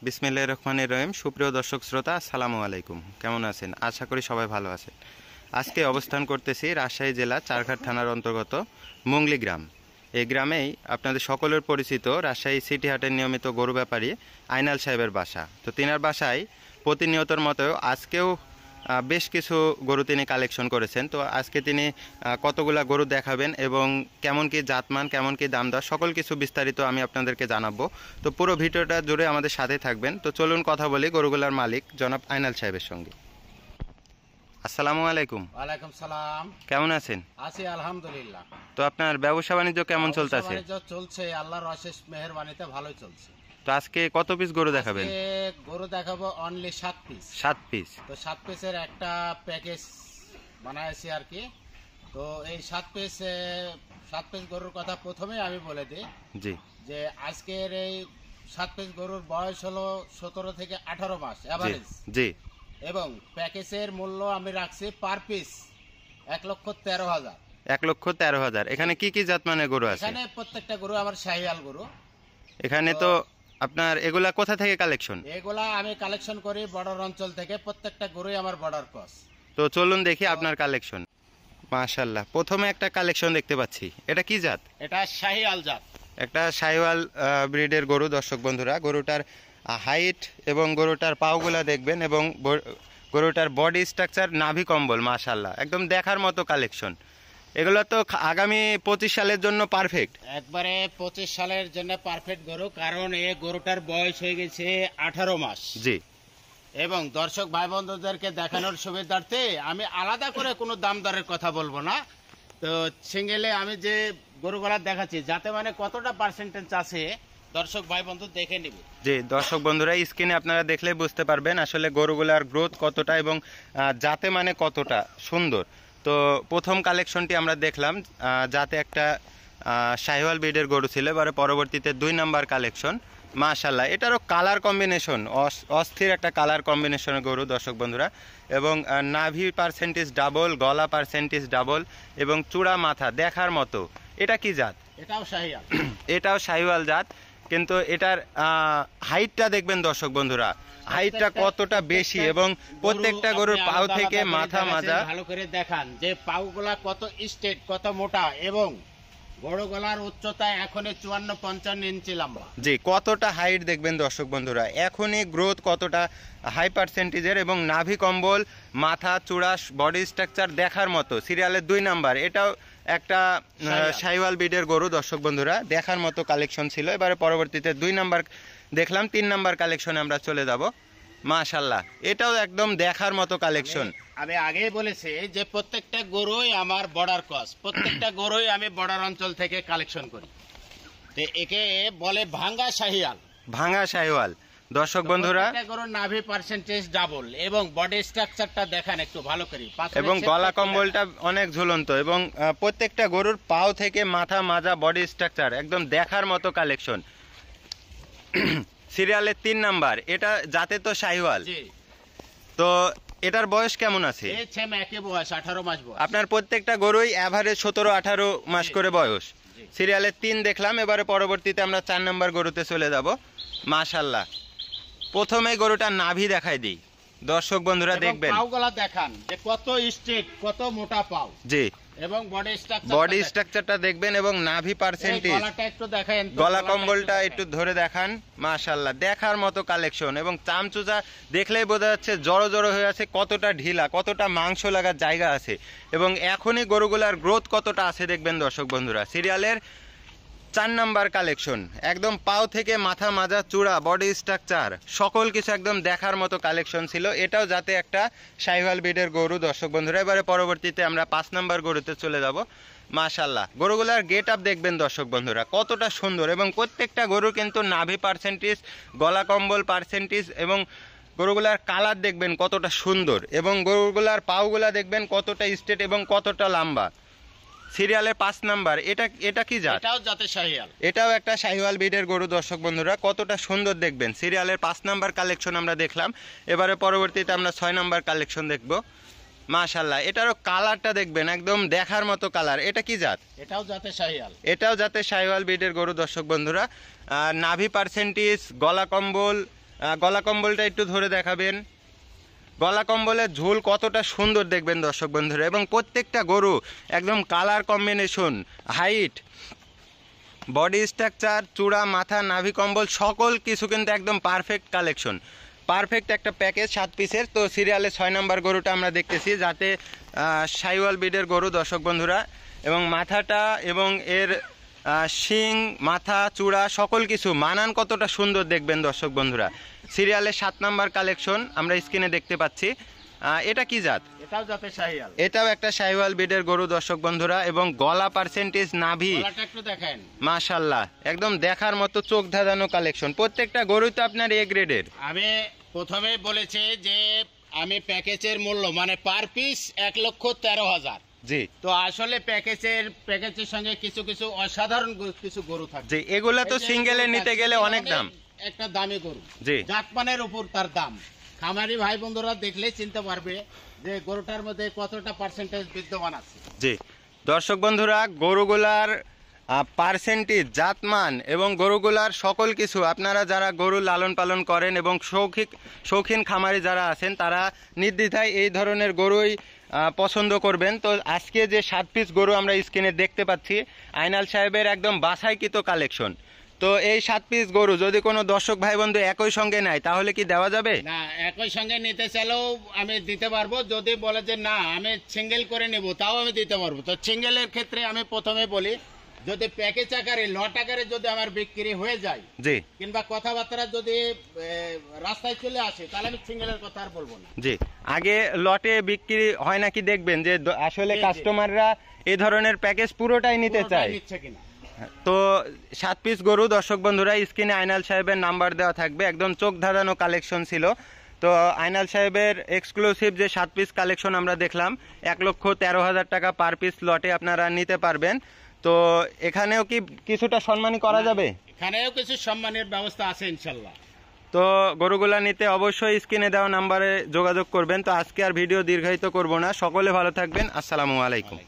বিসমিল্লাহির রহমানির রহিম। সুপ্রিয় দর্শক শ্রোতা, আসসালামু আলাইকুম। কেমন আছেন? আশা করি সবাই ভালো আছেন। আজকে অবস্থান করতেছি রাজশাহী জেলা চারঘাট থানার অন্তর্গত মুংলি গ্রাম। এই গ্রামেই আপনাদের সকলের পরিচিত রাজশাহী সিটি হাটের নিয়মিত গরু ব্যাপারী আইনাল সাহেবের বাসা। তো তিনার বাসায় প্রতিনিয়তর মতো আজকেও বেশ কিছু গরু তিনি কালেকশন করেছেন। তো আজকে তিনি কতগুলা গরু দেখাবেন এবং কেমন কি জাতমান, কেমন কি দাম দর, সকল কিছু বিস্তারিত আমি আপনাদেরকে জানাবো। তো পুরো ভিডিওটা জুড়ে আমাদের সাথে থাকবেন। তো চলুন কথা বলি গরুগুলার মালিক জনাব আইনাল সাহেবের সঙ্গে। আসসালামু আলাইকুম। ওয়ালাইকুম সালাম। কেমন আছেন? আছি আলহামদুলিল্লাহ। তো আপনার ব্যবসা বাণিজ্য কেমন চলতেছে? চলছে, আল্লাহর অশেষ মেহেরবানিতে ভালোই চলছে। তো আজকে কত পিস গরু দেখাবেন? গরু দেখাবো অনলি 7 পিস। 7 পিস। তো 7 পিসের একটা প্যাকেজ বানাইছি আর কি। তো এই 7 পিস গরুর কথা প্রথমেই আমি বলে দিই জি, যে আজকের এই 7 পিস গরুর বয়স হলো 17 থেকে 18 মাস এভারেজ। জি। এবং প্যাকেজের মূল্য আমি রাখছি পার পিস 1,13,000। 1,13,000। এখানে কি কি জাতমানের গরু আছে? এখানে প্রত্যেকটা গরু আমার শাহিয়াল গরু। এখানে তো আপনার এগুলা কোথা থেকে কালেকশন? এগুলা আমি কালেকশন করি বর্ডার অঞ্চল থেকে, প্রত্যেকটা গরুই আমার বর্ডার ক্রস। তো চলুন দেখি আপনার কালেকশন। মাশাআল্লাহ, প্রথমে একটা কালেকশন দেখতে পাচ্ছি। এটা কি জাত? এটা শাহিয়াল জাত। একটা শাহিওয়াল ব্রিডের গরু। দর্শক বন্ধুরা, গরুটার হাইট এবং গরুটার পাওগুলা দেখবেন এবং গরুটার বডি স্ট্রাকচার, নাভি কম্বল মাশাআল্লাহ একদম দেখার মতো কালেকশন। এগুলো তো আগামী 25 সালের জন্য পারফেক্ট। একবারে 25 সালের জন্য পারফেক্ট গরু, কারণ এই গরুটার বয়স হয়ে গেছে 18 মাস। জি। এবং দর্শক ভাই বন্ধুদেরকে দেখানোর সুবিধার্থে আমি আলাদা করে কোনো দাম দরের কথা বলবো না। তো সিঙ্গেলে আমি যে গরুগুলা দেখাচ্ছি যাতে মানে কতটা পার্সেন্টেজ আছে দর্শক ভাই বন্ধু দেখে নিবে। জি, দর্শক বন্ধুরা স্ক্রিনে আপনারা দেখলে বুঝতে পারবেন আসলে গরুগুলার গ্রোথ কতটা এবং যাতে মানে কতটা সুন্দর। তো প্রথম কালেকশনটি আমরা দেখলাম যাতে একটা শাহিওয়াল ব্রিডের গরু ছিল, এবারে পরবর্তীতে 2 নাম্বার কালেকশন। মাশাআল্লাহ, এটারও কালার কম্বিনেশন অস্থির একটা কালার কম্বিনেশনের গরু দর্শক বন্ধুরা। এবং নাভি পার্সেন্টেজ ডাবল, গলা পার্সেন্টেজ ডাবল এবং চূড়া মাথা দেখার মতো। এটা কি জাত? এটাও শাহিয়াল। এটাও শাহিওয়াল জাত, কিন্তু এটার হাইটটা দেখবেন দর্শক বন্ধুরা, হাইটটা কতটা বেশি এবং প্রত্যেকটা গরুর পাও থেকে মাথা মাজা ভালো করে দেখান যে পাউগুলা কত স্ট্রেট, কত মোটা এবং বড় গলার উচ্চতা এখনই 54-55 ইঞ্চি লম্বা। জি, কতটা হাইট দেখবেন দর্শক বন্ধুরা, এখনই গ্রোথ কতটা হাই পার্সেন্টেজের এবং নাভি কম্বল, মাথা, চূড়া, বডি স্ট্রাকচার দেখার মতো। সিরিয়ালের 2 নাম্বার, এটাও একটা শাহিওয়াল ব্রিডের গরু দর্শক বন্ধুরা, দেখার মতো কালেকশন ছিল। এবারে পরবর্তীতে 2 নাম্বার দেখলাম, 3 নাম্বার কালেকশনে আমরা চলে যাব। মাশাআল্লাহ, এটাও একদম দেখার মতো কালেকশন। আমি আগেই বলেছি যে প্রত্যেকটা গরুই আমার বর্ডার ক্রস, প্রত্যেকটা গরুই আমি বর্ডার অঞ্চল থেকে কালেকশন করি। তো একে বলে ভাঙ্গা শাহিয়াল। ভাঙা শাহিওয়াল দর্শক বন্ধুরা, গরুর নাভি পার্সেন্টেজ ডাবল এবং বডি স্ট্রাকচারটা দেখান একটু ভালো করে, এবং গলা কম্বলটা অনেক ঝুলন্ত এবং প্রত্যেকটা গরুর পাও থেকে মাথা মাজা, বডি স্ট্রাকচার একদম দেখার মতো কালেকশন। সিরিয়ালের 3 নাম্বার, এটা জাতে তো শাহিওয়াল। তো এটার বয়স কেমন আছে? এই সেম একই বয়স, 18 মাস বয়স। আপনার প্রত্যেকটা গরুই এভারেজ 17-18 মাস করে বয়স। সিরিয়ালের 3 দেখলাম, এবারে পরবর্তীতে আমরা 4 নাম্বার গরুতে চলে যাব। মাশাআল্লাহ, প্রথমে গরুটার নাভি দেখাই দিই দর্শক বন্ধুরা, দেখবেন পাওগুলা দেখান যে কত স্ট্রেট, কত মোটা পাও। জি, এবং বডি স্ট্রাকচারটা দেখবেন এবং নাভি পার্সেন্টেজ, গলাটা একটু দেখান, গলা কম্বলটা একটু ধরে দেখান। মাশাআল্লাহ, দেখার মতো কালেকশন এবং চামচুচা দেখলেই বোঝা যাচ্ছে জড়ো জড়ো হয়ে আছে, কতটা ঢিলা, কতটা মাংস লাগার জায়গা আছে এবং এখনই গরুগুলার গ্রোথ কতটা আছে দেখবেন দর্শক বন্ধুরা। সিরিয়ালের 4 নাম্বার কালেকশন, একদম পাও থেকে মাথা মাজা, চূড়া, বডি স্ট্রাকচার সকল কিছু একদম দেখার মতো কালেকশন ছিল। এটাও যাতে একটা শাহিওয়াল ব্রিডের গরু দর্শক বন্ধুরা। এবারে পরবর্তীতে আমরা 5 নাম্বার গরুতে চলে যাব। মাশাআল্লাহ, গরুগুলার গেট আপ দেখবেন দর্শক বন্ধুরা, কতটা সুন্দর এবং প্রত্যেকটা গরুর কিন্তু নাভি পার্সেন্টেজ, গলা কম্বল পার্সেন্টেজ এবং গরুগুলার কালার দেখবেন কতটা সুন্দর এবং গরুগুলার পাওগুলা দেখবেন কতটা স্ট্রেট এবং কতটা লম্বা। সিরিয়ালের 5 নাম্বার, এটা কি জাত? এটাও জাতে শাহিয়াল। এটাও একটা শাহিওয়াল ব্রিডের গরু দর্শক বন্ধুরা, কতটা সুন্দর দেখবেন। সিরিয়ালের 5 নাম্বার কালেকশন আমরা দেখলাম, এবারে পরবর্তীতে আমরা 6 নাম্বার কালেকশন দেখব। মাশাআল্লাহ, এটারও কালারটা দেখবেন একদম দেখার মতো কালার। এটা কি জাত? এটাও জাতে শাহিয়াল। এটাও জাতে শাহিওয়াল ব্রিডের গরু দর্শক বন্ধুরা। নাভি পার্সেন্টেজ, গলা কম্বল, গলা কম্বলটা একটু ধরে দেখাবেন। গলা কম্বলের ঝোল কতটা সুন্দর দেখবেন দর্শক বন্ধুরা, এবং প্রত্যেকটা গরু একদম colour combination, height, body structure, চূড়া, মাথা, নাভি, কম্বল সকল কিছু কিন্তু একদম পারফেক্ট কালেকশন, পারফেক্ট একটা প্যাকেজ 7 পিসের। তো সিরিয়ালে 6 নাম্বার গরুটা আমরা দেখতেছি, যাতে সাইওয়াল ব্রিডের গরু দর্শক বন্ধুরা, এবং মাথাটা এবং এর শিং, মাথা, চূড়া সকল কিছু মানান কতটা সুন্দর দেখবেন দর্শক বন্ধুরা। সিরিয়ালে 7 নাম্বার কালেকশন আমরা স্ক্রিনে দেখতে পাচ্ছি। এটা কি জাত? এটাও যাতে শাহিওয়াল, এটাও একটা শাহিওয়াল ব্রিডের গরু দর্শক বন্ধুরা, এবং গলা পার্সেন্টেজ, নাভি, গলাটা একটু দেখেন মাশাআল্লাহ একদম দেখার মতো চোখ ধাঁধানো কালেকশন। প্রত্যেকটা গরু তো আপনার এ গ্রেডের। আমি প্রথমে বলেছি যে আমি প্যাকেজের মূল্য মানে পার পিস 1,13,000। জি তো আসলে প্যাকেজের সঙ্গে কিছু কিছু অসাধারণ কিছু গরু থাকে। জি, এগুলা তো এই যে সিঙ্গেলে গরুটা, নিতে গেলে অনেক দাম। একটা দামি গরু, জি। জাতমানের উপর তার দাম। খামারি ভাই বন্ধুরা দেখলে চিনতে পারবে যে গরুটার মধ্যে কতটা পার্সেন্টেজ বিদ্যমান আছে। জি দর্শক বন্ধুরা, গরুগুলার পার্সেন্টেজ, জাতমান এবং গরুগুলার সকল কিছু আপনারা যারা গরু লালন পালন করেন এবং শৌখিন খামারি যারা আছেন তারা নির্দ্বিধায় এই ধরনের গরুই পছন্দ করবেন। তো আজকে যে 7 পিস গরু আমরা স্ক্রিনে দেখতে পাচ্ছি, আইনাল সাহেবের একদম বাছাইকৃত কালেকশন। তো এই 7 পিস গরু যদি কোনো দর্শক ভাই বন্ধু একই সঙ্গে নেয় তাহলে কি দেওয়া যাবে? না, একই সঙ্গে নিতে চাইলেও আমি দিতে পারবো। যদি বলে যে না আমি সিঙ্গেল করে নেব, তাও আমি দিতে পারবো। তো সিঙ্গেলের ক্ষেত্রে আমি প্রথমে বলি, যদি প্যাকেজ আকারে, লট আকারে যদি আমার বিক্রি হয়ে যায়, জি, কিংবা কথাবার্তা যদি রাস্তায় চলে আসে, তাহলে আমি সিঙ্গেলের কথা আর বলবো না। জি, আগে লটে বিক্রি হয় নাকি দেখবেন যে আসলে জি, জি। কাস্টমাররা এই ধরনের প্যাকেজ পুরোটাই নিতে পুরোটাই চায়। নিচ্ছে কিনা। তো 7 পিস গরু দর্শক বন্ধুরা স্ক্রিনে আইনাল সাহেবের নাম্বার দেওয়া থাকবে, একদম চোখ ধাঁধানো কালেকশন ছিল। তো আইনাল সাহেবের এক্সক্লুসিভ যে 7 পিস কালেকশন আমরা দেখলাম, 1,13,000 টাকা পার পিস লটে আপনারা নিতে পারবেন। তো এখানেও কি কিছুটা সম্মানী করা যাবে? এখানেও কিছু সম্মানের ব্যবস্থা আছে ইনশাল্লাহ। তো গরুগুলা নিতে অবশ্যই স্ক্রিনে দেওয়া নাম্বারে যোগাযোগ করবেন। তো আজকে আর ভিডিও দীর্ঘায়িত করব না, সকলে ভালো থাকবেন, আসসালামু আলাইকুম।